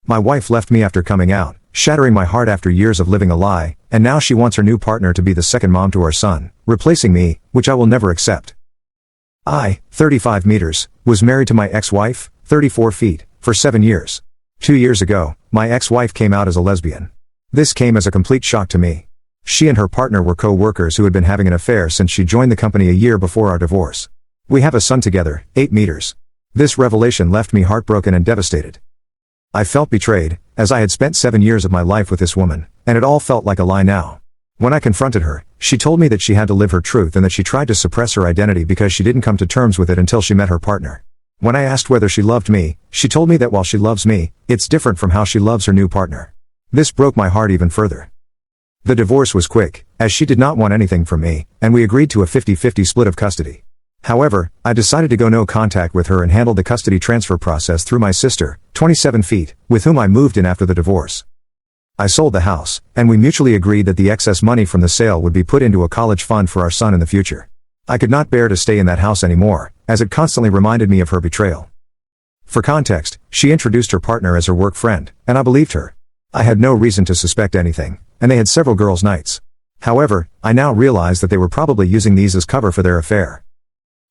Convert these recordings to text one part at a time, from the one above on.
My wife left me after coming out, shattering my heart after years of living a lie, and now she wants her new partner to be the second mom to our son, replacing me, which I will never accept. I, 35 meters, was married to my ex-wife, 34 feet, for 7 years. 2 years ago, my ex-wife came out as a lesbian. This came as a complete shock to me. She and her partner were co-workers who had been having an affair since she joined the company a year before our divorce. We have a son together, 8 meters. This revelation left me heartbroken and devastated. I felt betrayed, as I had spent 7 years of my life with this woman, and it all felt like a lie now. When I confronted her, she told me that she had to live her truth and that she tried to suppress her identity because she didn't come to terms with it until she met her partner. When I asked whether she loved me, she told me that while she loves me, it's different from how she loves her new partner. This broke my heart even further. The divorce was quick, as she did not want anything from me, and we agreed to a 50-50 split of custody. However, I decided to go no contact with her and handle the custody transfer process through my sister, 27 feet, with whom I moved in after the divorce. I sold the house, and we mutually agreed that the excess money from the sale would be put into a college fund for our son in the future. I could not bear to stay in that house anymore, as it constantly reminded me of her betrayal. For context, she introduced her partner as her work friend, and I believed her. I had no reason to suspect anything, and they had several girls' nights. However, I now realize that they were probably using these as cover for their affair.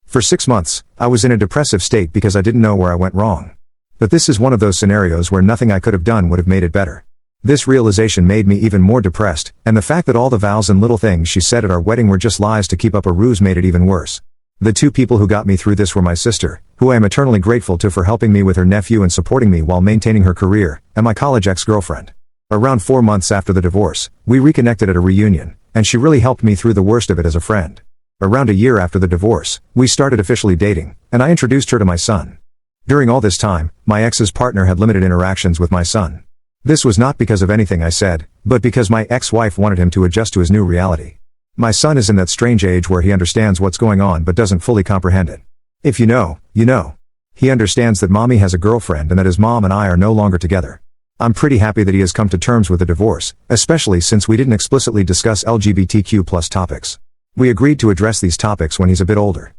For 6 months, I was in a depressive state because I didn't know where I went wrong. But this is one of those scenarios where nothing I could have done would have made it better. This realization made me even more depressed, and the fact that all the vows and little things she said at our wedding were just lies to keep up a ruse made it even worse. The two people who got me through this were my sister, who I am eternally grateful to for helping me with her nephew and supporting me while maintaining her career, and my college ex-girlfriend. Around 4 months after the divorce, we reconnected at a reunion, and she really helped me through the worst of it as a friend. Around a year after the divorce, we started officially dating, and I introduced her to my son. During all this time, my ex's partner had limited interactions with my son. This was not because of anything I said, but because my ex-wife wanted him to adjust to his new reality. My son is in that strange age where he understands what's going on but doesn't fully comprehend it. If you know, you know. He understands that mommy has a girlfriend and that his mom and I are no longer together. I'm pretty happy that he has come to terms with the divorce, especially since we didn't explicitly discuss LGBTQ+ topics. We agreed to address these topics when he's a bit older.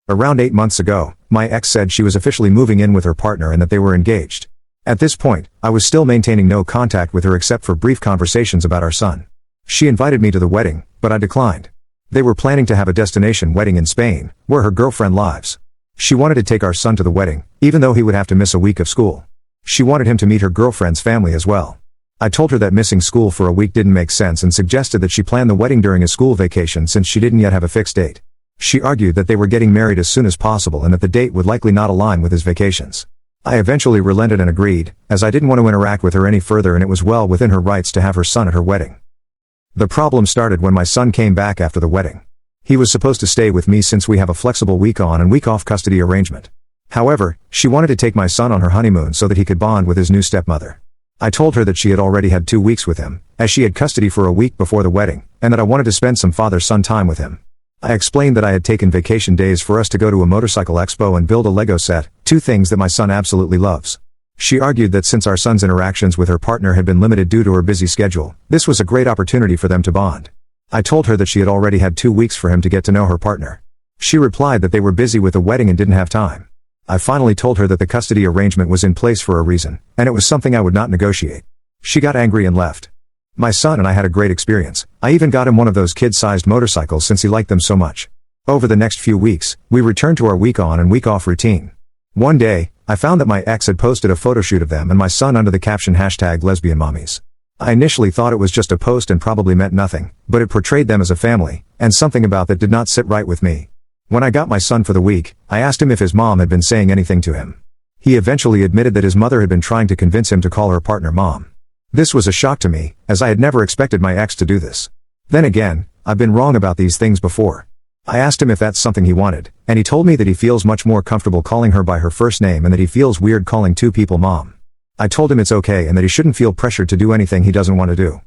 Around 8 months ago, my ex said she was officially moving in with her partner and that they were engaged. At this point, I was still maintaining no contact with her except for brief conversations about our son. She invited me to the wedding, but I declined. They were planning to have a destination wedding in Spain, where her girlfriend lives. She wanted to take our son to the wedding, even though he would have to miss a week of school. She wanted him to meet her girlfriend's family as well. I told her that missing school for a week didn't make sense and suggested that she plan the wedding during a school vacation since she didn't yet have a fixed date. She argued that they were getting married as soon as possible and that the date would likely not align with his vacations. I eventually relented and agreed, as I didn't want to interact with her any further and it was well within her rights to have her son at her wedding. The problem started when my son came back after the wedding. He was supposed to stay with me since we have a flexible week on and week off custody arrangement. However, she wanted to take my son on her honeymoon so that he could bond with his new stepmother. I told her that she had already had 2 weeks with him, as she had custody for a week before the wedding, and that I wanted to spend some father-son time with him. I explained that I had taken vacation days for us to go to a motorcycle expo and build a Lego set, 2 things that my son absolutely loves. She argued that since our son's interactions with her partner had been limited due to her busy schedule, this was a great opportunity for them to bond. I told her that she had already had 2 weeks for him to get to know her partner. She replied that they were busy with the wedding and didn't have time. I finally told her that the custody arrangement was in place for a reason, and it was something I would not negotiate. She got angry and left. My son and I had a great experience. I even got him one of those kid-sized motorcycles since he liked them so much. Over the next few weeks, we returned to our week on and week off routine. One day, I found that my ex had posted a photo shoot of them and my son under the caption #lesbianmommies. I initially thought it was just a post and probably meant nothing, but it portrayed them as a family, and something about that did not sit right with me. When I got my son for the week, I asked him if his mom had been saying anything to him. He eventually admitted that his mother had been trying to convince him to call her partner mom. This was a shock to me, as I had never expected my ex to do this. Then again, I've been wrong about these things before. I asked him if that's something he wanted, and he told me that he feels much more comfortable calling her by her first name and that he feels weird calling 2 people mom. I told him it's okay and that he shouldn't feel pressured to do anything he doesn't want to do.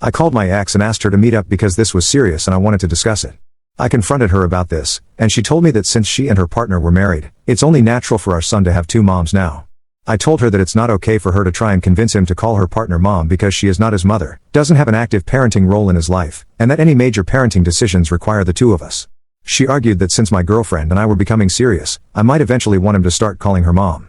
I called my ex and asked her to meet up because this was serious and I wanted to discuss it. I confronted her about this, and she told me that since she and her partner were married, it's only natural for our son to have 2 moms now. I told her that it's not okay for her to try and convince him to call her partner mom because she is not his mother, doesn't have an active parenting role in his life, and that any major parenting decisions require the 2 of us. She argued that since my girlfriend and I were becoming serious, I might eventually want him to start calling her mom.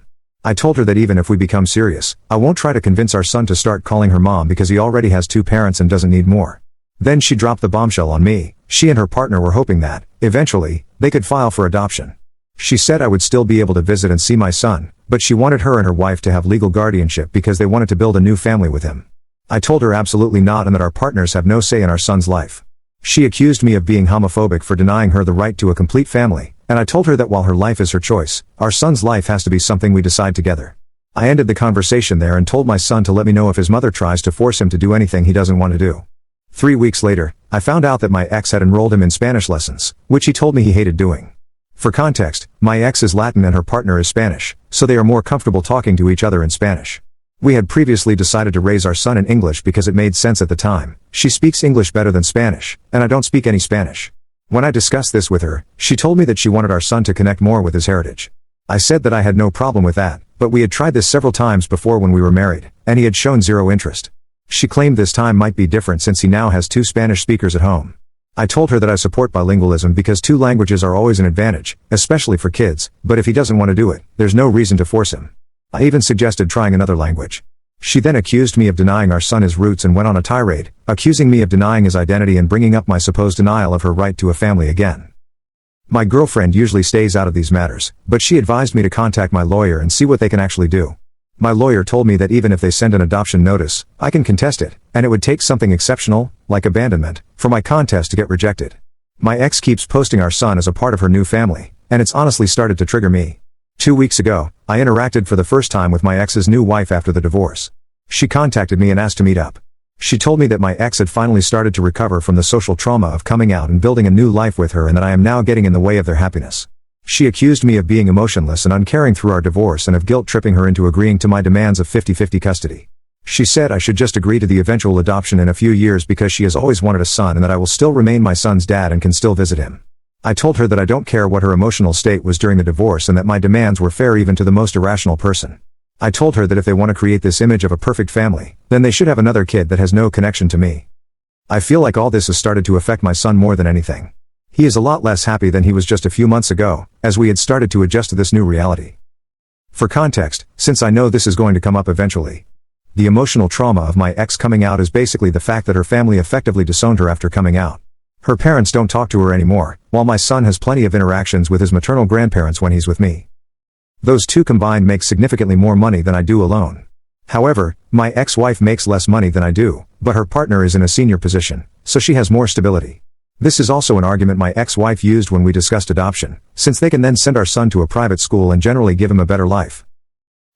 I told her that even if we become serious, I won't try to convince our son to start calling her mom because he already has 2 parents and doesn't need more. Then she dropped the bombshell on me. She and her partner were hoping that, eventually, they could file for adoption. She said I would still be able to visit and see my son, but she wanted her and her wife to have legal guardianship because they wanted to build a new family with him. I told her absolutely not and that our partners have no say in our son's life. She accused me of being homophobic for denying her the right to a complete family, and I told her that while her life is her choice, our son's life has to be something we decide together. I ended the conversation there and told my son to let me know if his mother tries to force him to do anything he doesn't want to do. 3 weeks later, I found out that my ex had enrolled him in Spanish lessons, which he told me he hated doing. For context, my ex is Latin and her partner is Spanish, so they are more comfortable talking to each other in Spanish. We had previously decided to raise our son in English because it made sense at the time. She speaks English better than Spanish, and I don't speak any Spanish. When I discussed this with her, she told me that she wanted our son to connect more with his heritage. I said that I had no problem with that, but we had tried this several times before when we were married, and he had shown zero interest. She claimed this time might be different since he now has 2 Spanish speakers at home. I told her that I support bilingualism because 2 languages are always an advantage, especially for kids, but if he doesn't want to do it, there's no reason to force him. I even suggested trying another language. She then accused me of denying our son his roots and went on a tirade, accusing me of denying his identity and bringing up my supposed denial of her right to a family again. My girlfriend usually stays out of these matters, but she advised me to contact my lawyer and see what they can actually do. My lawyer told me that even if they send an adoption notice, I can contest it, and it would take something exceptional, like abandonment, for my contest to get rejected. My ex keeps posting our son as a part of her new family, and it's honestly started to trigger me. 2 weeks ago, I interacted for the first time with my ex's new wife after the divorce. She contacted me and asked to meet up. She told me that my ex had finally started to recover from the social trauma of coming out and building a new life with her and that I am now getting in the way of their happiness. She accused me of being emotionless and uncaring through our divorce and of guilt-tripping her into agreeing to my demands of 50-50 custody. She said I should just agree to the eventual adoption in a few years because she has always wanted a son and that I will still remain my son's dad and can still visit him. I told her that I don't care what her emotional state was during the divorce and that my demands were fair even to the most irrational person. I told her that if they want to create this image of a perfect family, then they should have another kid that has no connection to me. I feel like all this has started to affect my son more than anything. He is a lot less happy than he was just a few months ago, as we had started to adjust to this new reality. For context, since I know this is going to come up eventually, the emotional trauma of my ex coming out is basically the fact that her family effectively disowned her after coming out. Her parents don't talk to her anymore, while my son has plenty of interactions with his maternal grandparents when he's with me. Those 2 combined make significantly more money than I do alone. However, my ex-wife makes less money than I do, but her partner is in a senior position, so she has more stability. This is also an argument my ex-wife used when we discussed adoption, since they can then send our son to a private school and generally give him a better life.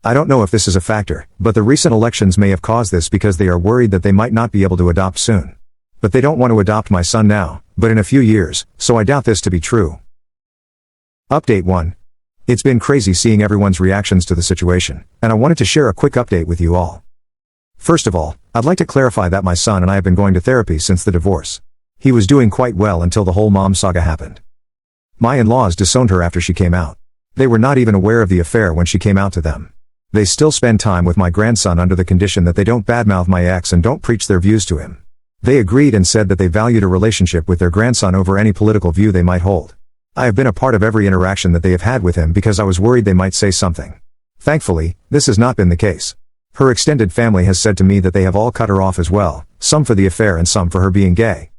I don't know if this is a factor, but the recent elections may have caused this because they are worried that they might not be able to adopt soon. But they don't want to adopt my son now, but in a few years, so I doubt this to be true. Update 1. It's been crazy seeing everyone's reactions to the situation, and I wanted to share a quick update with you all. First of all, I'd like to clarify that my son and I have been going to therapy since the divorce. He was doing quite well until the whole mom saga happened. My in-laws disowned her after she came out. They were not even aware of the affair when she came out to them. They still spend time with my grandson under the condition that they don't badmouth my ex and don't preach their views to him. They agreed and said that they valued a relationship with their grandson over any political view they might hold. I have been a part of every interaction that they have had with him because I was worried they might say something. Thankfully, this has not been the case. Her extended family has said to me that they have all cut her off as well, some for the affair and some for her being gay.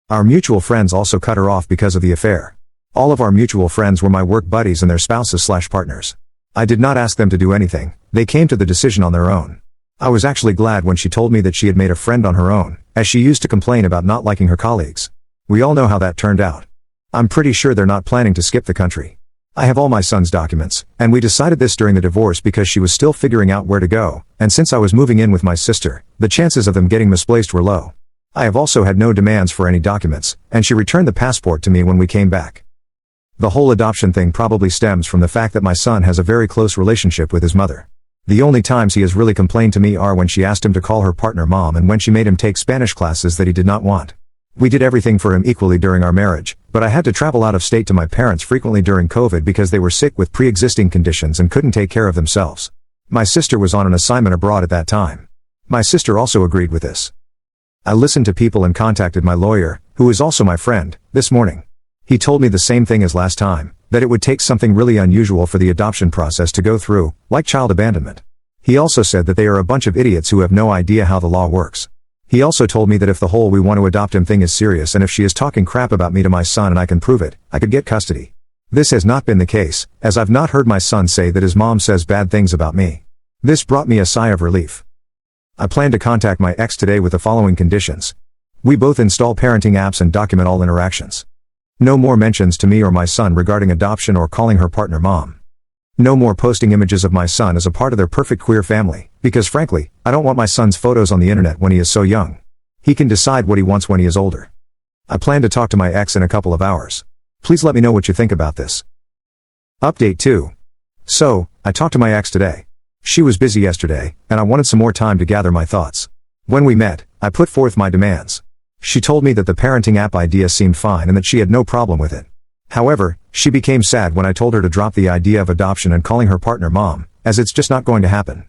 Our mutual friends also cut her off because of the affair. All of our mutual friends were my work buddies and their spouses/partners. I did not ask them to do anything, they came to the decision on their own. I was actually glad when she told me that she had made a friend on her own, as she used to complain about not liking her colleagues. We all know how that turned out. I'm pretty sure they're not planning to skip the country. I have all my son's documents, and we decided this during the divorce because she was still figuring out where to go, and since I was moving in with my sister, the chances of them getting misplaced were low. I have also had no demands for any documents, and she returned the passport to me when we came back. The whole adoption thing probably stems from the fact that my son has a very close relationship with his mother. The only times he has really complained to me are when she asked him to call her partner mom and when she made him take Spanish classes that he did not want. We did everything for him equally during our marriage, but I had to travel out of state to my parents frequently during COVID because they were sick with pre-existing conditions and couldn't take care of themselves. My sister was on an assignment abroad at that time. My sister also agreed with this. I listened to people and contacted my lawyer, who is also my friend, this morning. He told me the same thing as last time, that it would take something really unusual for the adoption process to go through, like child abandonment. He also said that they are a bunch of idiots who have no idea how the law works. He also told me that if the whole "we want to adopt him" thing is serious and if she is talking crap about me to my son and I can prove it, I could get custody. This has not been the case, as I've not heard my son say that his mom says bad things about me. This brought me a sigh of relief. I plan to contact my ex today with the following conditions. We both install parenting apps and document all interactions. No more mentions to me or my son regarding adoption or calling her partner mom. No more posting images of my son as a part of their perfect queer family, because frankly, I don't want my son's photos on the internet when he is so young. He can decide what he wants when he is older. I plan to talk to my ex in a couple of hours. Please let me know what you think about this. Update 2. So, I talked to my ex today. She was busy yesterday, and I wanted some more time to gather my thoughts. When we met, I put forth my demands. She told me that the parenting app idea seemed fine and that she had no problem with it. However, she became sad when I told her to drop the idea of adoption and calling her partner mom, as it's just not going to happen.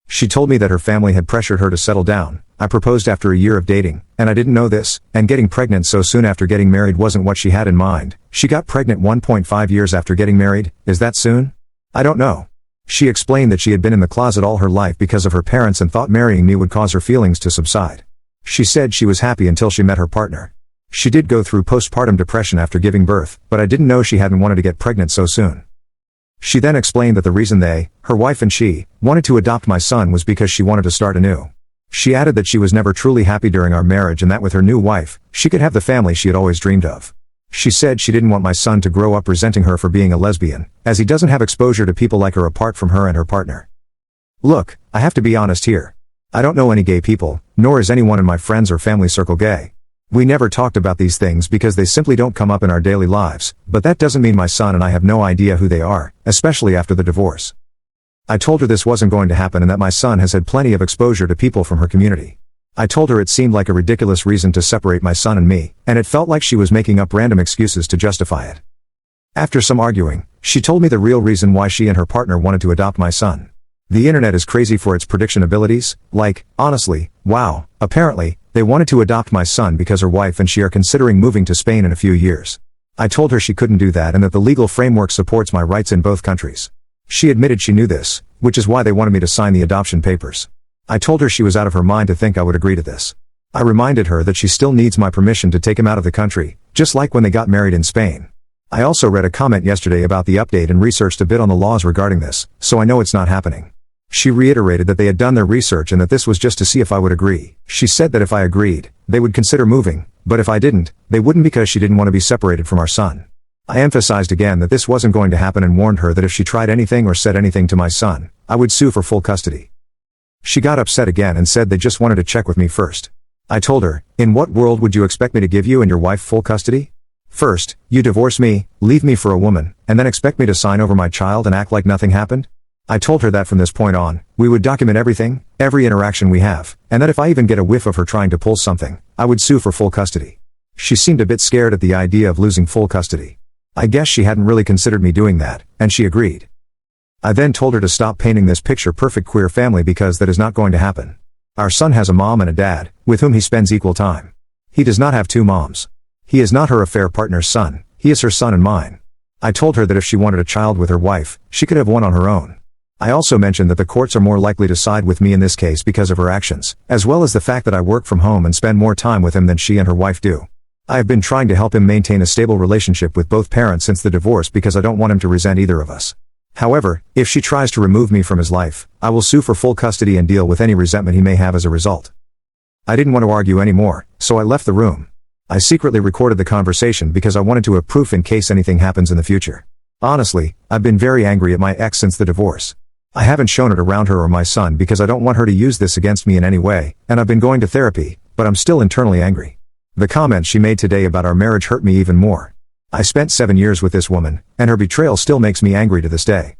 She told me that her family had pressured her to settle down. I proposed after a year of dating, and I didn't know this, and getting pregnant so soon after getting married wasn't what she had in mind. She got pregnant 1.5 years after getting married. Is that soon? I don't know. She explained that she had been in the closet all her life because of her parents and thought marrying me would cause her feelings to subside. She said she was happy until she met her partner. She did go through postpartum depression after giving birth, but I didn't know she hadn't wanted to get pregnant so soon. She then explained that the reason they, her wife and she, wanted to adopt my son was because she wanted to start anew. She added that she was never truly happy during our marriage and that with her new wife, she could have the family she had always dreamed of. She said she didn't want my son to grow up resenting her for being a lesbian, as he doesn't have exposure to people like her apart from her and her partner. Look, I have to be honest here. I don't know any gay people, nor is anyone in my friends or family circle gay. We never talked about these things because they simply don't come up in our daily lives, but that doesn't mean my son and I have no idea who they are, especially after the divorce. I told her this wasn't going to happen and that my son has had plenty of exposure to people from her community. I told her it seemed like a ridiculous reason to separate my son and me, and it felt like she was making up random excuses to justify it. After some arguing, she told me the real reason why she and her partner wanted to adopt my son. The internet is crazy for its prediction abilities, like, honestly, wow, apparently, they wanted to adopt my son because her wife and she are considering moving to Spain in a few years. I told her she couldn't do that and that the legal framework supports my rights in both countries. She admitted she knew this, which is why they wanted me to sign the adoption papers. I told her she was out of her mind to think I would agree to this. I reminded her that she still needs my permission to take him out of the country, just like when they got married in Spain. I also read a comment yesterday about the update and researched a bit on the laws regarding this, so I know it's not happening. She reiterated that they had done their research and that this was just to see if I would agree. She said that if I agreed, they would consider moving, but if I didn't, they wouldn't because she didn't want to be separated from our son. I emphasized again that this wasn't going to happen and warned her that if she tried anything or said anything to my son, I would sue for full custody. She got upset again and said they just wanted to check with me first. I told her, in what world would you expect me to give you and your wife full custody? First, you divorce me, leave me for a woman, and then expect me to sign over my child and act like nothing happened? I told her that from this point on, we would document everything, every interaction we have, and that if I even get a whiff of her trying to pull something, I would sue for full custody. She seemed a bit scared at the idea of losing full custody. I guess she hadn't really considered me doing that, and she agreed. I then told her to stop painting this picture-perfect queer family because that is not going to happen. Our son has a mom and a dad, with whom he spends equal time. He does not have two moms. He is not her affair partner's son, he is her son and mine. I told her that if she wanted a child with her wife, she could have one on her own. I also mentioned that the courts are more likely to side with me in this case because of her actions, as well as the fact that I work from home and spend more time with him than she and her wife do. I have been trying to help him maintain a stable relationship with both parents since the divorce because I don't want him to resent either of us. However, if she tries to remove me from his life, I will sue for full custody and deal with any resentment he may have as a result. I didn't want to argue anymore, so I left the room. I secretly recorded the conversation because I wanted to have proof in case anything happens in the future. Honestly, I've been very angry at my ex since the divorce. I haven't shown it around her or my son because I don't want her to use this against me in any way, and I've been going to therapy, but I'm still internally angry. The comment she made today about our marriage hurt me even more. I spent 7 years with this woman, and her betrayal still makes me angry to this day.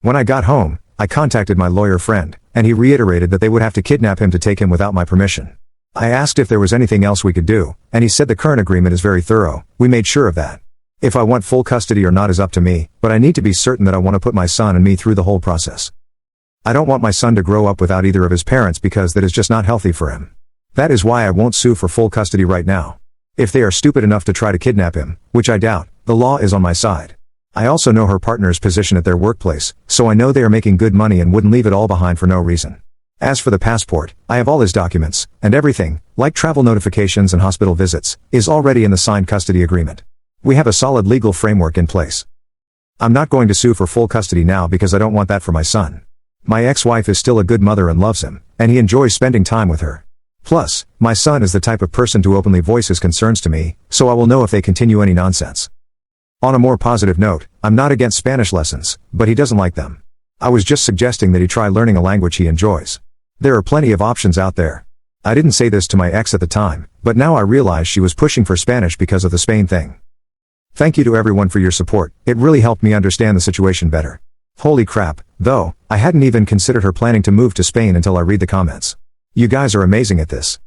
When I got home, I contacted my lawyer friend, and he reiterated that they would have to kidnap him to take him without my permission. I asked if there was anything else we could do, and he said the current agreement is very thorough. We made sure of that. If I want full custody or not is up to me, but I need to be certain that I want to put my son and me through the whole process. I don't want my son to grow up without either of his parents because that is just not healthy for him. That is why I won't sue for full custody right now. If they are stupid enough to try to kidnap him, which I doubt, The law is on my side. I also know her partner's position at their workplace, so I know they are making good money and wouldn't leave it all behind for no reason. As for the passport, I have all his documents, and everything, like travel notifications and hospital visits, is already in the signed custody agreement. We have a solid legal framework in place. I'm not going to sue for full custody now because I don't want that for my son. My ex-wife is still a good mother and loves him, and he enjoys spending time with her. Plus, my son is the type of person to openly voice his concerns to me, so I will know if they continue any nonsense. On a more positive note, I'm not against Spanish lessons, but he doesn't like them. I was just suggesting that he try learning a language he enjoys. There are plenty of options out there. I didn't say this to my ex at the time, but now I realize she was pushing for Spanish because of the Spain thing. Thank you to everyone for your support, it really helped me understand the situation better. Holy crap, though, I hadn't even considered her planning to move to Spain until I read the comments. You guys are amazing at this.